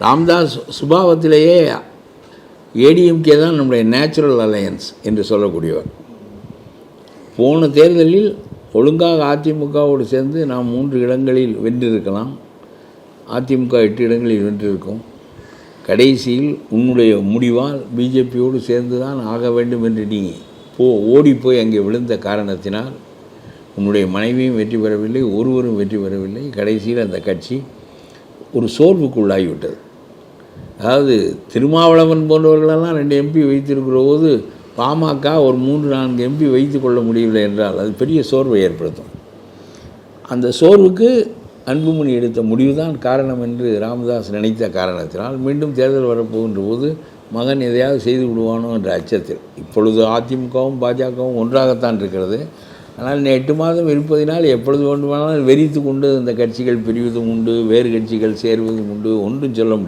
ராம்தாஸ் சுபாவத்திலேயே ஏடிஎம்கே தான் நம்முடைய natural alliance என்று சொல்லக்கூடியவர். போன தேர்தலில் ஒழுங்காக அதிமுகவோடு சேர்ந்து நாம் 3 இடங்களில் வென்றிருக்கலாம். அதிமுக 8 இடங்களில் வென்றிருக்கும். கடைசியில் உன்னுடைய முடிவால் பிஜேபியோடு சேர்ந்து தான் ஆக வேண்டும் என்று நீ ஓடிப்போய் அங்கே விழுந்த காரணத்தினால் உன்னுடைய மனைவியும் வெற்றி பெறவில்லை, ஒருவரும் வெற்றி பெறவில்லை. கடைசியில் அந்த கட்சி ஒரு சோர்வுக்குள்ளாகிவிட்டது. அதாவது திருமாவளவன் போன்றவர்களெல்லாம் 2 எம்பி வைத்திருக்கிற போது பாமக ஒரு 3-4 எம்பி வைத்து கொள்ள முடியவில்லை என்றால் அது பெரிய சோர்வை ஏற்படுத்தும். அந்த சோர்வுக்கு அன்புமணி எடுத்த முடிவு தான் காரணம் என்று ராமதாஸ் நினைத்த காரணத்தினால் மீண்டும் தேர்தல் வரப்போகின்ற போது மகன் எதையாவது செய்து விடுவானோ என்ற அச்சத்தில் இப்பொழுது அதிமுகவும் பாஜகவும் ஒன்றாகத்தான் இருக்கிறது. ஆனால் 8 மாதம் இருப்பதினால் எப்பொழுது வேண்டுமானாலும் வெறித்து கொண்டு இந்த கட்சிகள் பிரிவதும் உண்டு, வேறு கட்சிகள் சேர்வதும் உண்டு, ஒன்றும் சொல்ல முடியாது.